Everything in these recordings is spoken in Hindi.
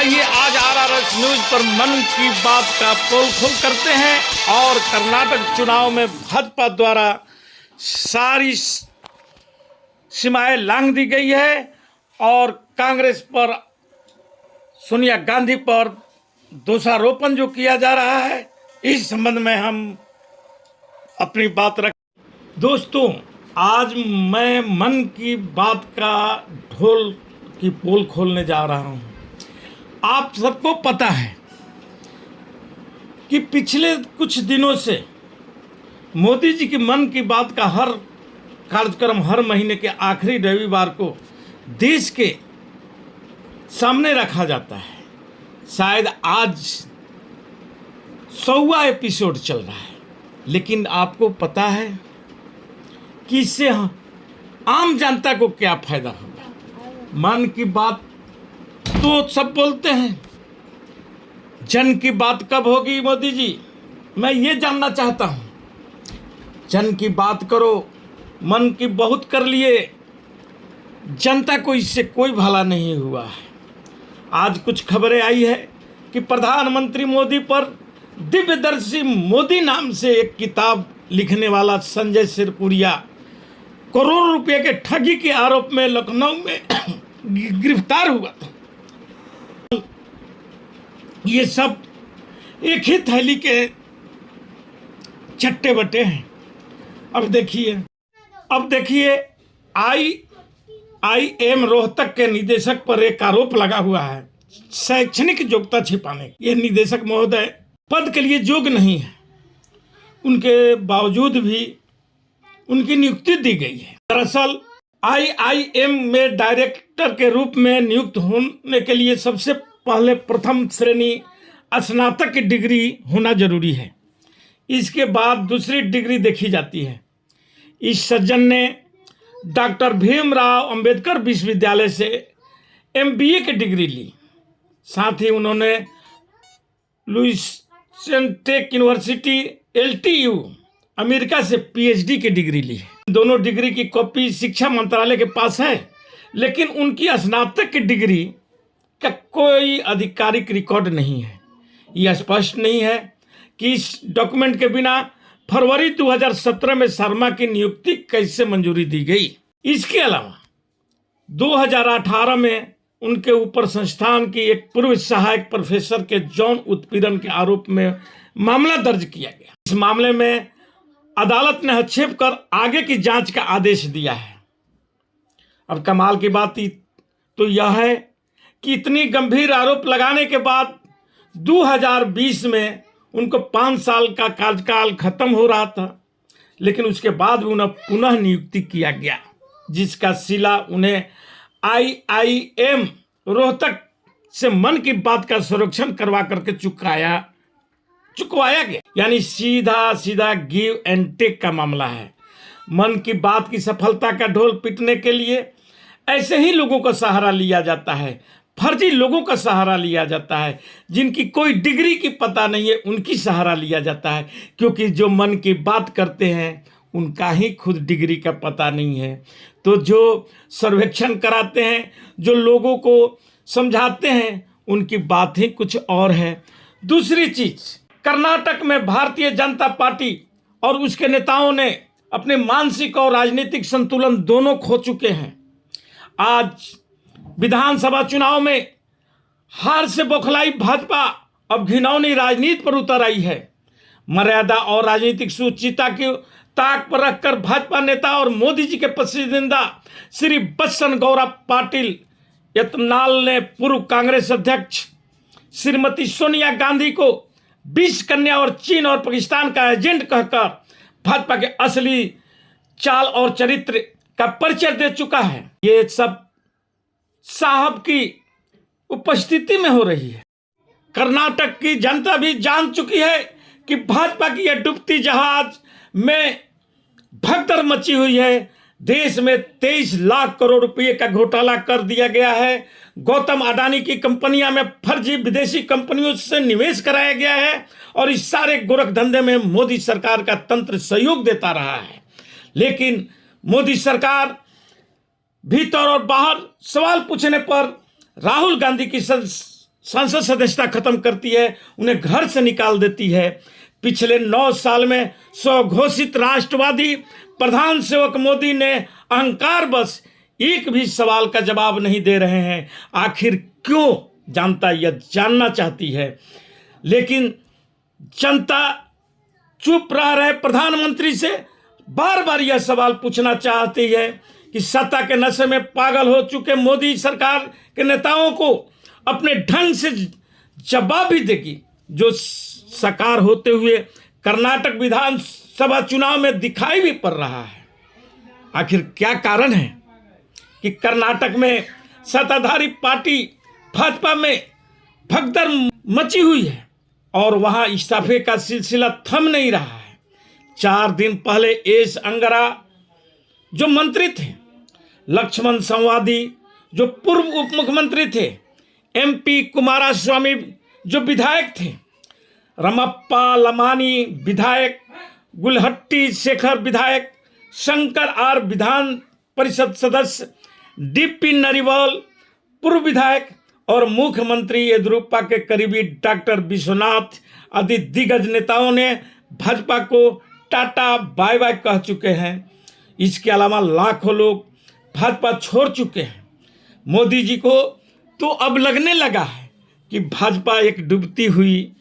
चलिए आज आरआरएस न्यूज पर मन की बात का पोल खोल करते हैं। और कर्नाटक चुनाव में भाजपा द्वारा सारी सीमाएं लांघ दी गई है और कांग्रेस पर, सोनिया गांधी पर दोषारोपण जो किया जा रहा है, इस संबंध में हम अपनी बात रख। दोस्तों, आज मैं मन की बात का ढोल की पोल खोलने जा रहा हूं। आप सबको पता है कि पिछले कुछ दिनों से मोदी जी की मन की बात का हर कार्यक्रम हर महीने के आखिरी रविवार को देश के सामने रखा जाता है। शायद आज 100वां एपिसोड चल रहा है, लेकिन आपको पता है कि इससे आम जनता को क्या फायदा होगा। मन की बात तो सब बोलते हैं, जन की बात कब होगी मोदी जी? मैं ये जानना चाहता हूँ। जन की बात करो, मन की बहुत कर लिए, जनता को इससे कोई भला नहीं हुआ है। आज कुछ खबरें आई है कि प्रधानमंत्री मोदी पर दिव्यदर्शी मोदी नाम से एक किताब लिखने वाला संजय सिरपुरिया करोड़ों रुपए के ठगी के आरोप में लखनऊ में गिरफ्तार हुआ था। ये सब एक ही थैली के चट्टे बटे हैं। अब देखिए IIM रोहतक के निदेशक पर एक आरोप लगा हुआ है, शैक्षणिक योग्यता छिपाने। ये निदेशक महोदय पद के लिए योग्य नहीं है, उनके बावजूद भी उनकी नियुक्ति दी गई है। दरअसल IIM में डायरेक्टर के रूप में नियुक्त होने के लिए सबसे पहले प्रथम श्रेणी स्नातक की डिग्री होना जरूरी है। इसके बाद दूसरी डिग्री देखी जाती है। इस सज्जन ने डॉक्टर भीमराव अंबेडकर विश्वविद्यालय से MBA की डिग्री ली। साथ ही उन्होंने Louisiana Tech University LTU America से PhD की डिग्री ली है। दोनों डिग्री की कॉपी शिक्षा मंत्रालय के पास है, लेकिन उनकी स्नातक की डिग्री का कोई आधिकारिक रिकॉर्ड नहीं है। यह स्पष्ट नहीं है कि इस डॉक्यूमेंट के बिना फरवरी 2017 में शर्मा की नियुक्ति कैसे मंजूरी दी गई। इसके अलावा 2018 में उनके ऊपर संस्थान की एक पूर्व सहायक प्रोफेसर के यौन उत्पीड़न के आरोप में मामला दर्ज किया गया। इस मामले में अदालत ने हस्तक्षेप कर आगे की जांच का आदेश दिया है। अब कमाल की बात तो यह है कि इतनी गंभीर आरोप लगाने के बाद 2020 में उनको 5 साल का कार्यकाल खत्म हो रहा था, लेकिन उसके बाद भी उन्हें पुनः नियुक्ति किया गया, जिसका सिला उन्हें IIM रोहतक से मन की बात का संरक्षण करवा करके चुकवाया गया। यानी सीधा गिव एंड टेक का मामला है। मन की बात की सफलता का ढोल पीटने के लिए ऐसे ही लोगों का सहारा लिया जाता है, फर्जी लोगों का सहारा लिया जाता है, जिनकी कोई डिग्री की पता नहीं है, उनकी सहारा लिया जाता है। क्योंकि जो मन की बात करते हैं उनका ही खुद डिग्री का पता नहीं है। तो जो सर्वेक्षण कराते हैं, जो लोगों को समझाते हैं, उनकी बात ही कुछ और है। दूसरी चीज, कर्नाटक में भारतीय जनता पार्टी और उसके नेताओं ने अपने मानसिक और राजनीतिक संतुलन दोनों खो चुके हैं। आज विधानसभा चुनाव में हार से बौखलाई भाजपा अब घिनौनी राजनीति पर उतर आई है। मर्यादा और राजनीतिक सुचिता की ताक पर रखकर भाजपा नेता और मोदी जी के पसंदीदा श्री बच्चन गौरा पाटिल यत्नाल ने पूर्व कांग्रेस अध्यक्ष श्रीमती सोनिया गांधी को 20 कन्या और चीन और पाकिस्तान का एजेंट कहकर भाजपा के असली चाल और चरित्र का परिचय दे चुका है। ये सब साहब की उपस्थिति में हो रही है। कर्नाटक की जनता भी जान चुकी है कि भाजपा की यह डूबती जहाज में भगदड़ मची हुई है। देश में 23 लाख करोड़ रुपए का घोटाला कर दिया गया है। गौतम अडानी की कंपनियां में फर्जी विदेशी कंपनियों से निवेश कराया गया है और इस सारे गोरख धंधे में मोदी सरकार का तंत्र सहयोग देता रहा है। लेकिन मोदी सरकार भीतर और बाहर सवाल पूछने पर राहुल गांधी की संसद सदस्यता खत्म करती है, उन्हें घर से निकाल देती है। पिछले 9 साल में स्वघोषित राष्ट्रवादी प्रधान सेवक मोदी ने अहंकार बस एक भी सवाल का जवाब नहीं दे रहे हैं। आखिर क्यों, जनता यह जानना चाहती है, लेकिन जनता चुप रह रहे प्रधानमंत्री से बार बार यह सवाल पूछना चाहती है कि सत्ता के नशे में पागल हो चुके मोदी सरकार के नेताओं को अपने ढंग से जवाब भी देगी, जो साकार होते हुए कर्नाटक विधानसभा चुनाव में दिखाई भी पड़ रहा है। आखिर क्या कारण है कि कर्नाटक में सत्ताधारी पार्टी भाजपा में भगदड़ मची हुई है और वहां इस्तीफे का सिलसिला थम नहीं रहा है। 4 दिन पहले एस अंगरा जो मंत्री थे, लक्ष्मण संवादी जो पूर्व उप मुख्यमंत्री थे, एमपी कुमारस्वामी जो विधायक थे, रमप्पा लमानी विधायक, गुलहट्टी शेखर विधायक, शंकर आर विधान परिषद सदस्य, डीपी नरिवाल पूर्व विधायक और मुख्यमंत्री येदियुरप्पा के करीबी डॉक्टर विश्वनाथ आदि दिग्गज नेताओं ने भाजपा को टाटा बाय बाय कह चुके हैं। इसके अलावा लाखों लोग भाजपा छोड़ चुके हैं। मोदी जी को तो अब लगने लगा है कि भाजपा एक डूबती हुई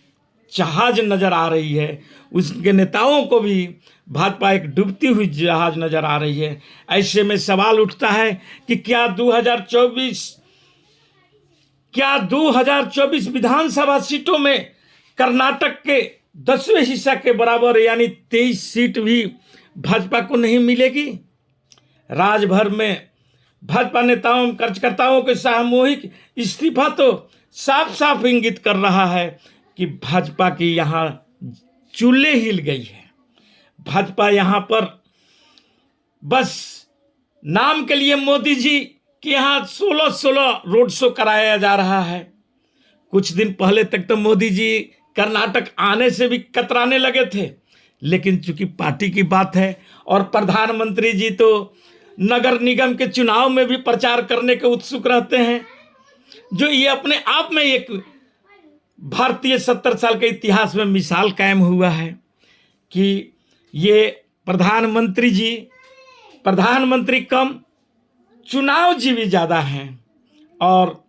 जहाज नजर आ रही है, उसके नेताओं को भी भाजपा एक डूबती हुई जहाज नजर आ रही है। ऐसे में सवाल उठता है कि क्या 2024 विधानसभा सीटों में कर्नाटक के 10वें हिस्सा के बराबर यानी 23 सीट भी भाजपा को नहीं मिलेगी। राज्यभर में भाजपा नेताओं कार्यकर्ताओं के सामूहिक इस्तीफा तो साफ साफ इंगित कर रहा है कि भाजपा की यहाँ चूल्हे हिल गई है। भाजपा यहाँ पर बस नाम के लिए मोदी जी के यहाँ 16 रोड शो कराया जा रहा है। कुछ दिन पहले तक तो मोदी जी कर्नाटक आने से भी कतराने लगे थे, लेकिन चूंकि पार्टी की बात है और प्रधानमंत्री जी तो नगर निगम के चुनाव में भी प्रचार करने के उत्सुक रहते हैं, जो ये अपने आप में एक भारतीय 70 साल के इतिहास में मिसाल कायम हुआ है कि ये प्रधानमंत्री कम चुनाव जीवी ज़्यादा हैं। और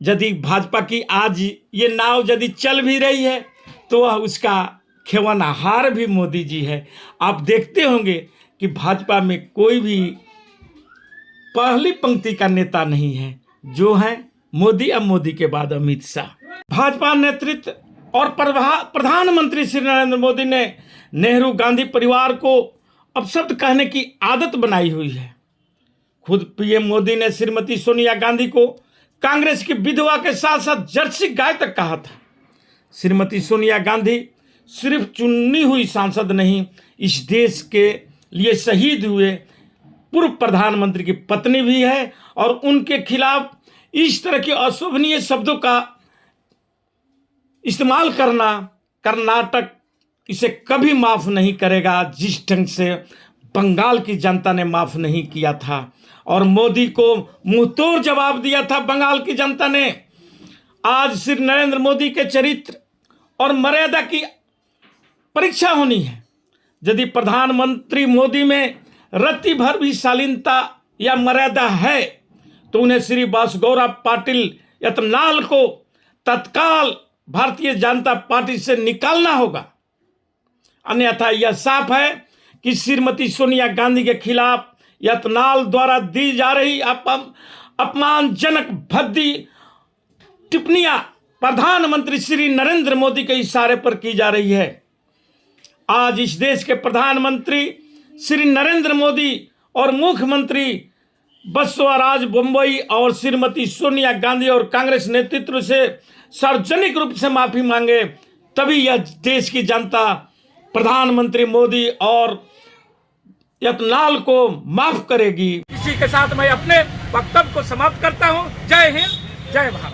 यदि भाजपा की आज ये नाव यदि चल भी रही है तो वह उसका खेवनहार भी मोदी जी है। आप देखते होंगे कि भाजपा में कोई भी पहली पंक्ति का नेता नहीं है, जो है मोदी, अब मोदी के बाद अमित शाह। भाजपा नेतृत्व और प्रधानमंत्री श्री नरेंद्र मोदी ने नेहरू गांधी परिवार को अपशब्द कहने की आदत बनाई हुई है। खुद पीएम मोदी ने श्रीमती सोनिया गांधी को कांग्रेस की विधवा के साथ साथ जर्सी गाय तक कहा था। श्रीमती सोनिया गांधी सिर्फ चुनी हुई सांसद नहीं, इस देश के लिए शहीद हुए पूर्व प्रधानमंत्री की पत्नी भी है और उनके खिलाफ इस तरह के अशोभनीय शब्दों का इस्तेमाल करना कर्नाटक इसे कभी माफ नहीं करेगा, जिस ढंग से बंगाल की जनता ने माफ नहीं किया था और मोदी को मुंहतोड़ जवाब दिया था बंगाल की जनता ने। आज श्री नरेंद्र मोदी के चरित्र और मर्यादा की परीक्षा होनी है। यदि प्रधानमंत्री मोदी में रत्ती भर भी शालीनता या मर्यादा है तो उन्हें श्री बासगौरा पाटिल यत्नाल को तत्काल भारतीय जनता पार्टी से निकालना होगा। अन्यथा यह साफ है कि श्रीमती सोनिया गांधी के खिलाफ यत्नाल द्वारा दी जा रही अपमानजनक भद्दी टिप्पणियां प्रधानमंत्री श्री नरेंद्र मोदी के इशारे पर की जा रही है। आज इस देश के प्रधानमंत्री श्री नरेंद्र मोदी और मुख्यमंत्री बसवराज बोम्मई और श्रीमती सोनिया गांधी और कांग्रेस नेतृत्व से सार्वजनिक रूप से माफी मांगे, तभी यह देश की जनता प्रधानमंत्री मोदी और यत्नाल को माफ करेगी। इसी के साथ मैं अपने वक्तव्य को समाप्त करता हूं। जय हिंद, जय भारत।